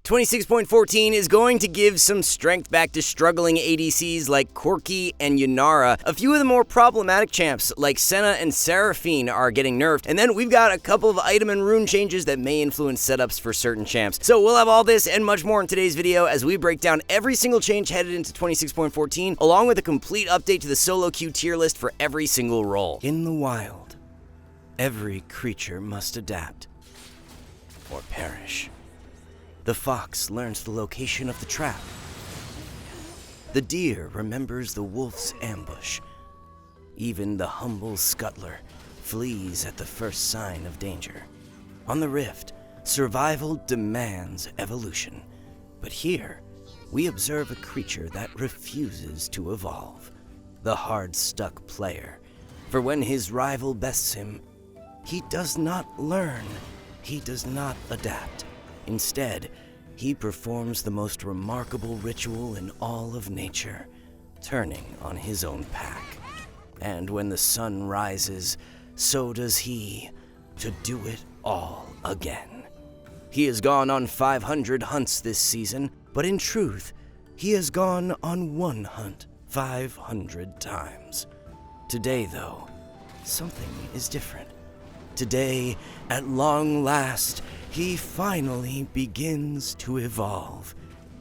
26.14 is going to give some strength back to struggling ADCs like Corki and Yanara. A few of the more problematic champs like Senna and Seraphine are getting nerfed, and then we've got a couple of item and rune changes that may influence setups for certain champs. So we'll have all this and much more in today's video as we break down every single change headed into 26.14, along with a complete update to the solo queue tier list for every single role. In the wild, every creature must adapt or perish. The fox learns the location of the trap. The deer remembers the wolf's ambush. Even the humble scuttler flees at the first sign of danger. On the Rift, survival demands evolution. But here, we observe a creature that refuses to evolve. The hard-stuck player. For when his rival bests him, he does not learn. He does not adapt. Instead, he performs the most remarkable ritual in all of nature, turning on his own pack. And when the sun rises, so does he, to do it all again. He has gone on 500 hunts this season, but in truth, he has gone on one hunt 500 times. Today, though, something is different. Today, at long last, he finally begins to evolve.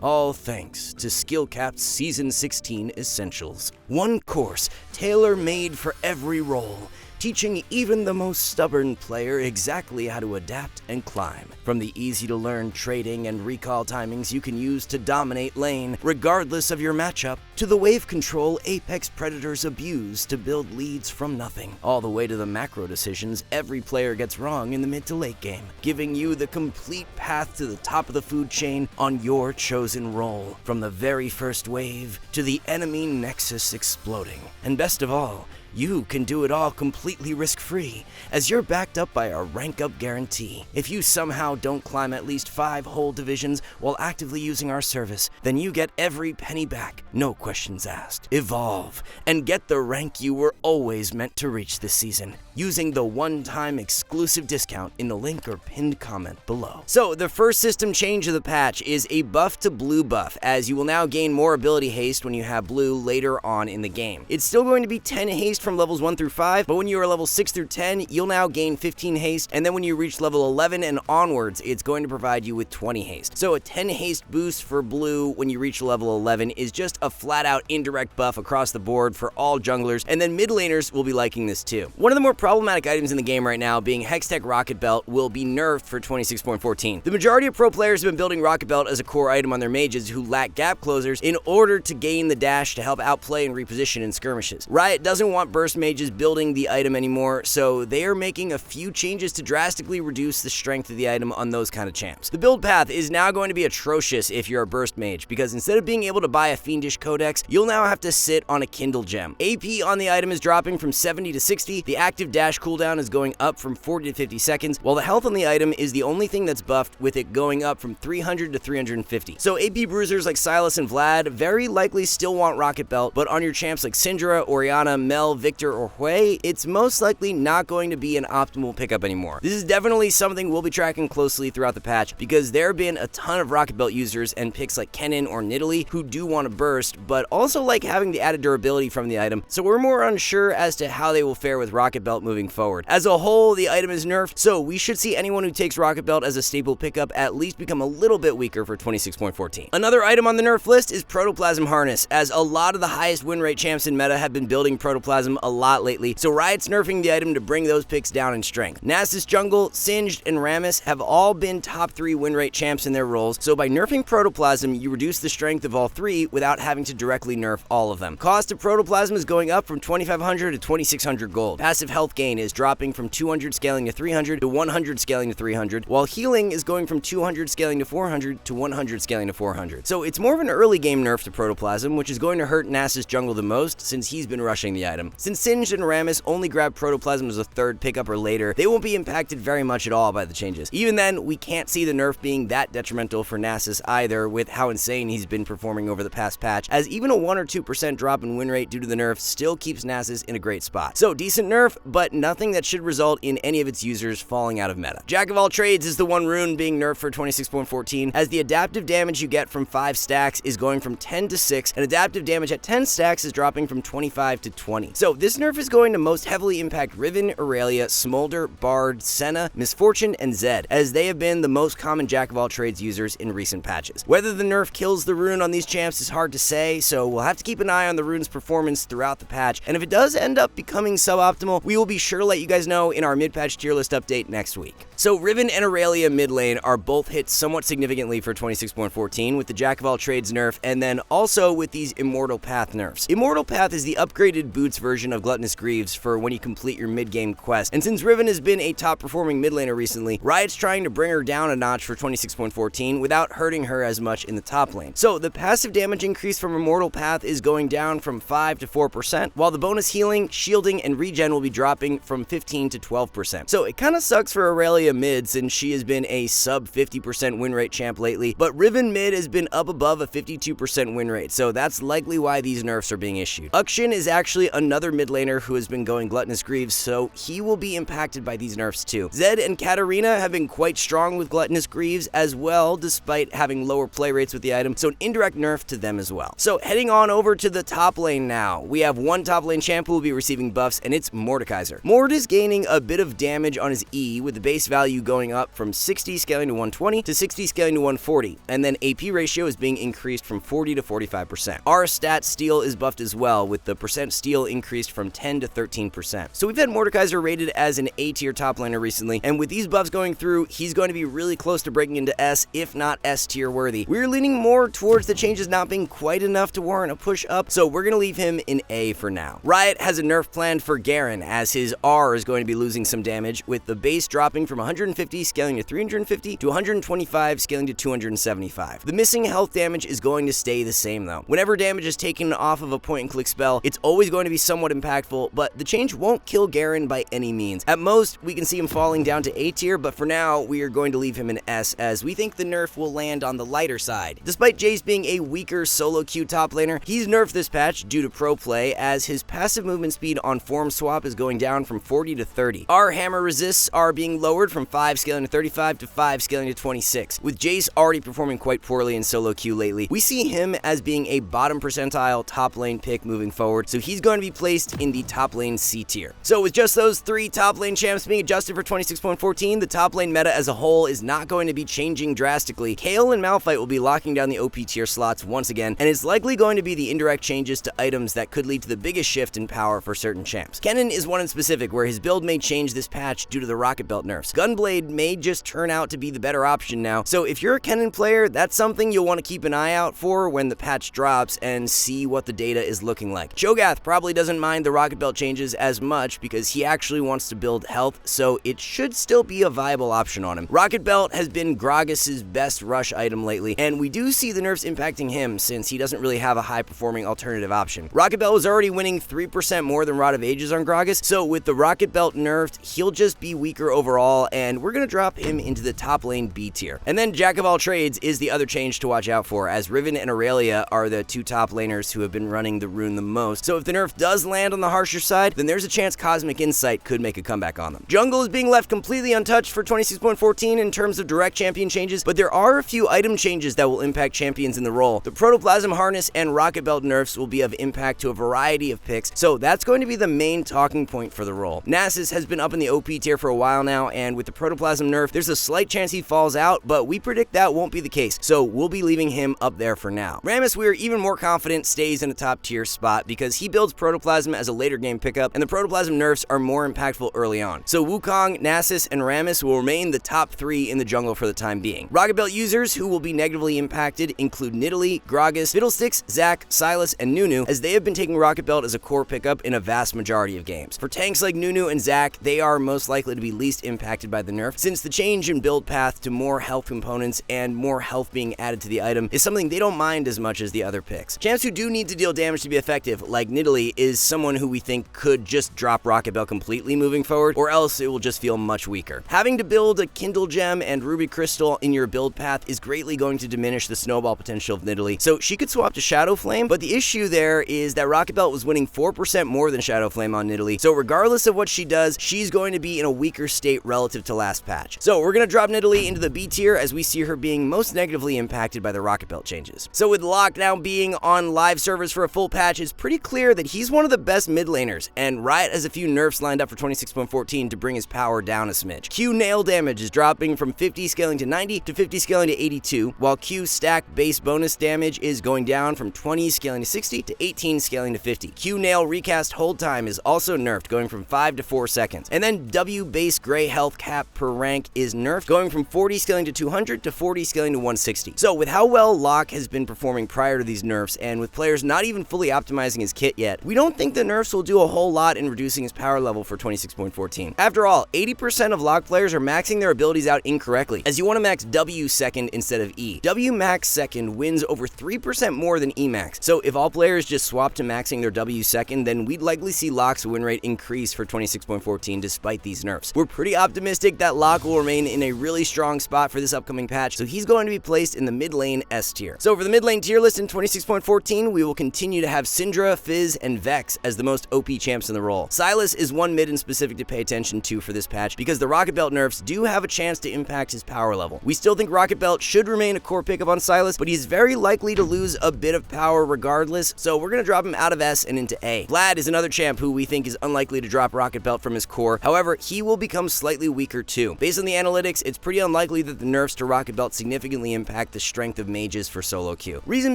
All thanks to SkillCapped Season 16 Essentials. One course tailor-made for every role, teaching even the most stubborn player exactly how to adapt and climb. From the easy-to-learn trading and recall timings you can use to dominate lane, regardless of your matchup, to the wave control Apex Predators abuse to build leads from nothing, all the way to the macro decisions every player gets wrong in the mid to late game, giving you the complete path to the top of the food chain on your chosen role, from the very first wave to the enemy nexus exploding. And best of all, you can do it all completely risk-free, as you're backed up by a rank-up guarantee. If you somehow don't climb at least 5 whole divisions while actively using our service, then you get every penny back, no questions asked. Evolve, and get the rank you were always meant to reach this season, using the one-time exclusive discount in the link or pinned comment below. So, the first system change of the patch is a buff to blue buff, as you will now gain more ability haste when you have blue later on in the game. It's still going to be 10 haste from levels 1 through 5, but when you are level 6 through 10, you'll now gain 15 haste, and then when you reach level 11 and onwards, it's going to provide you with 20 haste. So a 10 haste boost for blue when you reach level 11 is just a flat-out indirect buff across the board for all junglers, and then mid laners will be liking this too. One of the more problematic items in the game right now, being Hextech Rocket Belt, will be nerfed for 26.14. The majority of pro players have been building Rocket Belt as a core item on their mages who lack gap closers in order to gain the dash to help outplay and reposition in skirmishes. Riot doesn't want burst mages building the item anymore, so they are making a few changes to drastically reduce the strength of the item on those kind of champs. The build path is now going to be atrocious if you're a burst mage, because instead of being able to buy a fiendish codex, you'll now have to sit on a Kindle gem. AP on the item is dropping from 70 to 60, the active dash cooldown is going up from 40 to 50 seconds, while the health on the item is the only thing that's buffed, with it going up from 300 to 350. So AP bruisers like Silas and Vlad very likely still want Rocket Belt, but on your champs like Syndra, Orianna, Mel, Victor, or Hui, it's most likely not going to be an optimal pickup anymore. This is definitely something we'll be tracking closely throughout the patch, because there have been a ton of Rocket Belt users and picks like Kennen or Nidalee who do want to burst, but also like having the added durability from the item, so we're more unsure as to how they will fare with Rocket Belt moving forward. As a whole, the item is nerfed, so we should see anyone who takes Rocket Belt as a staple pickup at least become a little bit weaker for 26.14. Another item on the nerf list is Protoplasm Harness, as a lot of the highest win rate champs in meta have been building Protoplasm a lot lately, so Riot's nerfing the item to bring those picks down in strength. Nasus Jungle, Singed, and Rammus have all been top 3 win rate champs in their roles, so by nerfing Protoplasm, you reduce the strength of all 3 without having to directly nerf all of them. Cost of Protoplasm is going up from 2,500 to 2,600 gold. Passive health gain is dropping from 200 scaling to 300 to 100 scaling to 300, while healing is going from 200 scaling to 400 to 100 scaling to 400. So it's more of an early game nerf to Protoplasm, which is going to hurt Nasus Jungle the most since he's been rushing the item. Since Singed and Rammus only grab Protoplasm as a third pickup or later, they won't be impacted very much at all by the changes. Even then, we can't see the nerf being that detrimental for Nasus either, with how insane he's been performing over the past patch, as even a 1 or 2% drop in win rate due to the nerf still keeps Nasus in a great spot. So decent nerf, but nothing that should result in any of its users falling out of meta. Jack of all trades is the one rune being nerfed for 26.14, as the adaptive damage you get from 5 stacks is going from 10 to 6, and adaptive damage at 10 stacks is dropping from 25 to 20. So this nerf is going to most heavily impact Riven, Aurelia, Smolder, Bard, Senna, Misfortune, and Zed, as they have been the most common Jack of all trades users in recent patches. Whether the nerf kills the rune on these champs is hard to say, so we'll have to keep an eye on the rune's performance throughout the patch, and if it does end up becoming suboptimal, we will be sure to let you guys know in our mid-patch tier list update next week. So Riven and Aurelia mid lane are both hit somewhat significantly for 26.14 with the Jack of all trades nerf, and then also with these Immortal Path nerfs. Immortal Path is the upgraded boots version of Gluttonous Greaves for when you complete your mid-game quest, and since Riven has been a top-performing mid laner recently, Riot's trying to bring her down a notch for 26.14 without hurting her as much in the top lane. So the passive damage increase from Immortal Path is going down from 5 to 4%, while the bonus healing, shielding, and regen will be dropping from 15 to 12%. So it kind of sucks for Aurelia mid since she has been a sub 50% win rate champ lately, but Riven mid has been up above a 52% win rate, so that's likely why these nerfs are being issued. Ukshin is actually another mid laner who has been going Gluttonous Greaves, so he will be impacted by these nerfs too. Zed and Katarina have been quite strong with Gluttonous Greaves as well, despite having lower play rates with the item, so an indirect nerf to them as well. So heading on over to the top lane now, we have one top lane champ who will be receiving buffs, and it's Mordekaiser. Mord is gaining a bit of damage on his E, with the base value going up from 60 scaling to 120 to 60 scaling to 140, and then AP ratio is being increased from 40 to 45%. Our stat steal is buffed as well, with the percent steal increased from 10 to 13%. So we've had Mordekaiser rated as an A tier top laner recently, and with these buffs going through, he's going to be really close to breaking into S, if not S tier worthy. We're leaning more towards the changes not being quite enough to warrant a push up, so we're going to leave him in A for now. Riot has a nerf planned for Garen, as his R is going to be losing some damage, with the base dropping from 150 scaling to 350 to 125 scaling to 275. The missing health damage is going to stay the same though. Whenever damage is taken off of a point and click spell, it's always going to be somewhat impactful, but the change won't kill Garen by any means. At most, we can see him falling down to A tier, but for now, we are going to leave him in S, as we think the nerf will land on the lighter side. Despite Jace being a weaker solo queue top laner, he's nerfed this patch due to pro play, as his passive movement speed on form swap is going down from 40 to 30. Our hammer resists are being lowered from 5 scaling to 35 to 5 scaling to 26. With Jace already performing quite poorly in solo queue lately, we see him as being a bottom percentile top lane pick moving forward, so he's going to be placed in the top lane C tier. So with just those 3 top lane champs being adjusted for 26.14, the top lane meta as a whole is not going to be changing drastically. Kayle and Malphite will be locking down the OP tier slots once again, and it's likely going to be the indirect changes to items that could lead to the biggest shift in power for certain champs. Kennen is one in specific where his build may change this patch due to the Rocket Belt nerfs. Gunblade may just turn out to be the better option now, so if you're a Kennen player, that's something you'll want to keep an eye out for when the patch drops and see what the data is looking like. Cho'Gath probably doesn't mind the Rocket Belt changes as much because he actually wants to build health, so it should still be a viable option on him. Rocket Belt has been Gragas's best rush item lately, and we do see the nerfs impacting him since he doesn't really have a high-performing alternative option. Rocket Belt was already winning 3% more than Rod of Ages on Gragas, so with the Rocket Belt nerfed, he'll just be weaker overall, and we're gonna drop him into the top lane B tier. And then Jack of all trades is the other change to watch out for, as Riven and Aurelia are the 2 top laners who have been running the rune the most, so if the nerf does land on the harsher side, then there's a chance Cosmic Insight could make a comeback on them. Jungle is being left completely untouched for 26.14 in terms of direct champion changes, but there are a few item changes that will impact champions in the role. The Protoplasm Harness and Rocket Belt nerfs will be of impact to a variety of picks, so that's going to be the main talking point for the role. Nasus has been up in the OP tier for a while now, and with the Protoplasm nerf, there's a slight chance he falls out, but we predict that won't be the case, so we'll be leaving him up there for now. Rammus, we are even more confident stays in a top tier spot because he builds Protoplasm as a later game pickup, and the Protoplasm nerfs are more impactful early on. So Wukong, Nasus, and Rammus will remain the top 3 in the jungle for the time being. Rocket Belt users who will be negatively impacted include Nidalee, Gragas, Fiddlesticks, Zac, Sylas, and Nunu, as they have been taking Rocket Belt as a core pickup in a vast majority of games. For tanks like Nunu and Zac, they are most likely to be least impacted by the nerf, since the change in build path to more health components and more health being added to the item is something they don't mind as much as the other picks. Champs who do need to deal damage to be effective, like Nidalee, is someone who we think could just drop Rocket Belt completely moving forward, or else it will just feel much weaker. Having to build a Kindle Gem and Ruby Crystal in your build path is greatly going to diminish the snowball potential of Nidalee, so she could swap to Shadow Flame, but the issue there is that Rocket Belt was winning 4% more than Shadow Flame on Nidalee, so regardless of what she does, she's going to be in a weaker state relative to last patch. So we're going to drop Nidalee into the B tier as we see her being most negatively impacted by the Rocket Belt changes. So with Locke now being on live servers for a full patch, it's pretty clear that he's one of the best mid laners, and Riot has a few nerfs lined up for 26.14 to bring his power down a smidge. Q nail damage is dropping from 50 scaling to 90 to 50 scaling to 82, while Q stack base bonus damage is going down from 20 scaling to 60 to 18 scaling to 50. Q nail recast hold time is also nerfed, going from 5 to 4 seconds. And then W base gray health cap per rank is nerfed, going from 40 scaling to 200 to 40 scaling to 160. So with how well Locke has been performing prior to these nerfs, and with players not even fully optimizing his kit yet, we don't think the nerfs will do a whole lot in reducing his power level for 26.14. After all, 80% of Locke players are maxing their abilities out incorrectly, as you want to max W second instead of E. W max second wins over 3% more than E max, so if all players just swap to maxing their W second, then we'd likely see Locke's win rate increase for 26.14 despite these nerfs. We're pretty optimistic that Locke will remain in a really strong spot for this upcoming patch, so he's going to be placed in the mid lane S tier. So for the mid lane tier list in 26.14, we will continue to have Syndra, Fizz, and Vex as the most OP champs in the role. Sylas is one mid in specific to pay attention to for this patch because the Rocket Belt nerfs do have a chance to impact his power level. We still think Rocket Belt should remain a core pickup on Sylas, but he's very likely to lose a bit of power regardless, so we're going to drop him out of S and into A. Vlad is another champ who we think is unlikely to drop Rocket Belt from his core, however, he will become slightly weaker too. Based on the analytics, it's pretty unlikely that the nerfs to Rocket Belt significantly impact the strength of mages for solo queue. Reason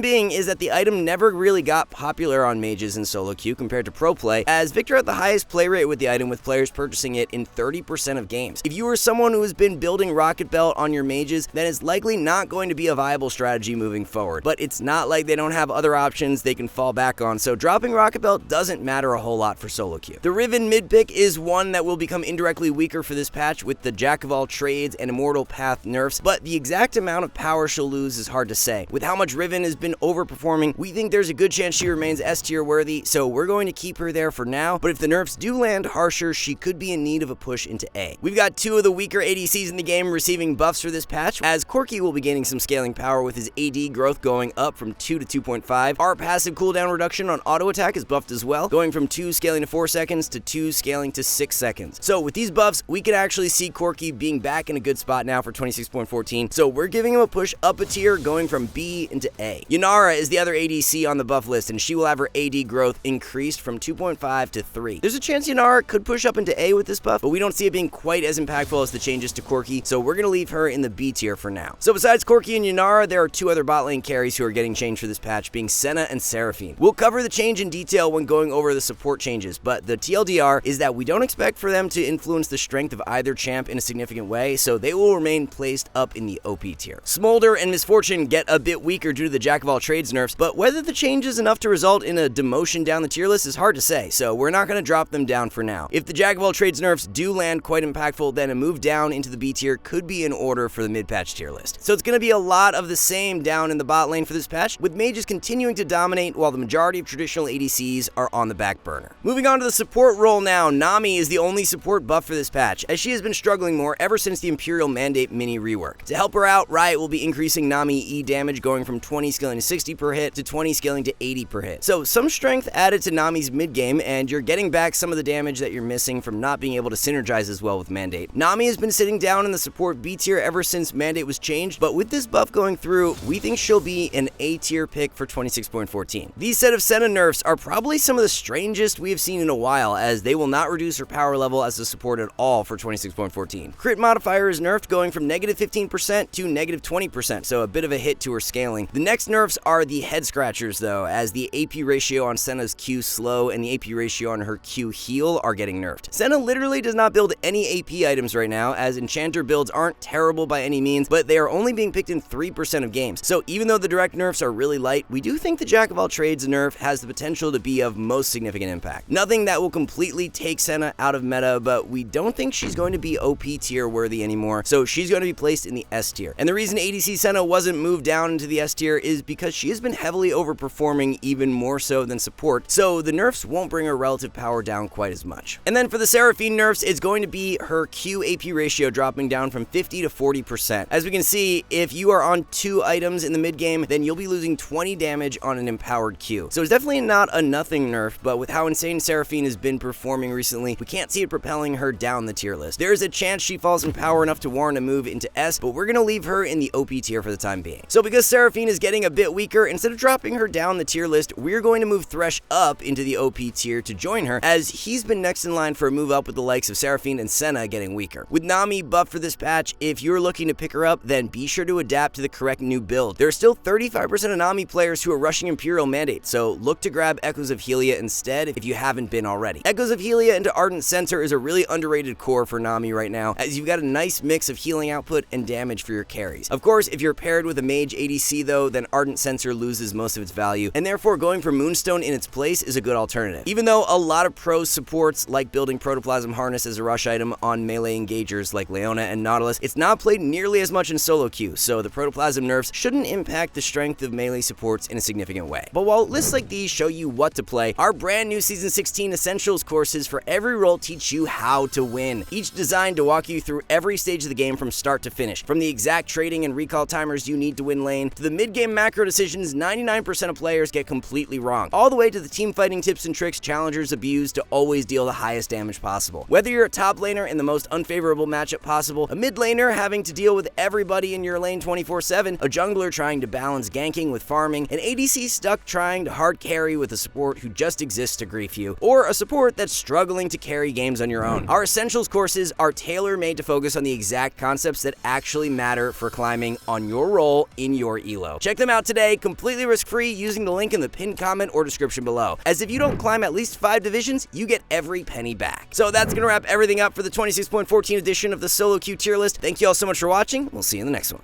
being is that the item never really got popular on mages in solo queue compared to pro play, as Victor had the highest play rate with the item with players purchasing it in 30% of games. If you are someone who has been building Rocket Belt on your mages, then it's likely not going to be a viable strategy moving forward, but it's not like they don't have other options they can fall back on, so dropping Rocket Belt doesn't matter a whole lot for solo queue. The Riven mid pick is one that will become indirectly weaker for this patch with the Jack of all trades and Immortal Path nerfs, but the exact amount of power she'll lose is hard to say. With how much Riven has been overperforming, we think there's a good chance she remains S tier worthy, so we're going to keep her there for now, but if the nerfs do land harsher, she could be in need of a push into A. We've got two of the weaker ADCs in the game receiving buffs for this patch, as Corki will be gaining some scaling power with his AD growth going up from 2 to 2.5. Our passive cooldown reduction on auto attack is buffed as well, going from 2 scaling to 4 seconds to 2 scaling to 6 seconds. So with these buffs, we can actually see Corki being back in a good spot now for 26.14, so we're giving him a push up a tier going from B into A. Yanara is the other ADC on the buff list, and she will have her AD growth increased from 2.5 to 3. There's a chance Yanara could push up into A with this buff, but we don't see it being quite as impactful as the changes to Corki, so we're going to leave her in the B tier for now. So besides Corki and Yanara, there are two other bot lane carries who are getting changed for this patch, being Senna and Seraphine. We'll cover the change in detail when going over the support changes, but the TLDR is that we don't expect for them to influence the strength of either champ in a significant way, so they will remain placed up in the OP tier. Smolder and Misfortune get a bit weaker due to the Jack of all trades nerfs, but whether the change is enough to result in a demotion down the tier list is hard to say, so we're not going to drop them down for now. If the Jack of all trades nerfs do land quite impactful, then a move down into the B tier could be in order for the mid-patch tier list. So it's going to be a lot of the same down in the bot lane for this patch, with mages continuing to dominate while the majority of traditional ADCs are on the back burner. Moving on to the support role now, Nami is the only support buff for this patch, as she has been struggling more ever since the Imperial Mandate mini rework. To help her out, Riot will be increasing Nami E damage going from 20 scaling to 60 per hit to 20 scaling to 80 per hit. So some strength added to Nami's mid game, and you're getting back some of the damage that you're missing from not being able to synergize as well with Mandate. Nami has been sitting down in the support B tier ever since Mandate was changed, but with this buff going through, we think she'll be an A tier pick for 26.14. These set of Senna nerfs are probably some of the strangest we have seen in a while, as they will not reduce her power level as a support at all for 26.14. Crit modifier is nerfed going from negative 15% to negative 20%, so a bit of a hit to her scaling. The next nerfs are the head scratchers though, as the AP ratio on Senna's Q slow and the AP ratio on her Q heal are getting nerfed. Senna literally does not build any AP items right now, as enchanter builds aren't terrible by any means, but they are only being picked in 3% of games. So even though the direct nerfs are really light, we do think the Jack of all trades nerf has the potential to be of most significant impact. Nothing that will completely take Senna out of meta, but we don't think she's going to be OP tier worthy anymore, so she's going to be placed in the S tier. And the reason ADC Senna wasn't moved down into the S tier is because she has been heavily overperforming, even more so than support, so so the nerfs won't bring her relative power down quite as much. And then for the Seraphine nerfs, it's going to be her Q AP ratio dropping down from 50 to 40%. As we can see, if you are on 2 items in the mid game, then you'll be losing 20 damage on an empowered Q. So it's definitely not a nothing nerf, but with how insane Seraphine has been performing recently, we can't see it propelling her down the tier list. There is a chance she falls in power enough to warrant a move into S, but we're gonna leave her in the OP tier for the time being. So because Seraphine is getting a bit weaker, instead of dropping her down the tier list, we're going to move Thresh up into the OP tier to join her, as he's been next in line for a move up with the likes of Seraphine and Senna getting weaker. With Nami buffed for this patch, if you're looking to pick her up, then be sure to adapt to the correct new build. There are still 35% of Nami players who are rushing Imperial Mandate, so look to grab Echoes of Helia instead if you haven't been already. Echoes of Helia into Ardent Censer is a really underrated core for Nami right now, as you've got a nice mix of healing output and damage for your carries. Of course, if you're paired with a mage ADC though, then Ardent Censer loses most of its value, and therefore going for Moonstone in its place is a good alternative. Even though a lot of pros supports like building Protoplasm Harness as a rush item on melee engagers like Leona and Nautilus, it's not played nearly as much in solo queue, so the Protoplasm nerfs shouldn't impact the strength of melee supports in a significant way. But while lists like these show you what to play, our brand new Season 16 Essentials courses for every role teach you how to win, each designed to walk you through every stage of the game from start to finish. From the exact trading and recall timers you need to win lane, to the mid-game macro decisions 99% of players get completely wrong, all the way to the team fighting tips and tricks challengers abuse to always deal the highest damage possible. Whether you're a top laner in the most unfavorable matchup possible, a mid laner having to deal with everybody in your lane 24/7, a jungler trying to balance ganking with farming, an ADC stuck trying to hard carry with a support who just exists to grief you, or a support that's struggling to carry games on your own. Our Essentials courses are tailor-made to focus on the exact concepts that actually matter for climbing on your role in your elo. Check them out today, completely risk-free, using the link in the pinned comment or description below, as if you don't climb at least 5 divisions, you get every penny back. So that's gonna wrap everything up for the 26.14 edition of the Solo Queue tier list. Thank you all so much for watching. We'll see you in the next one.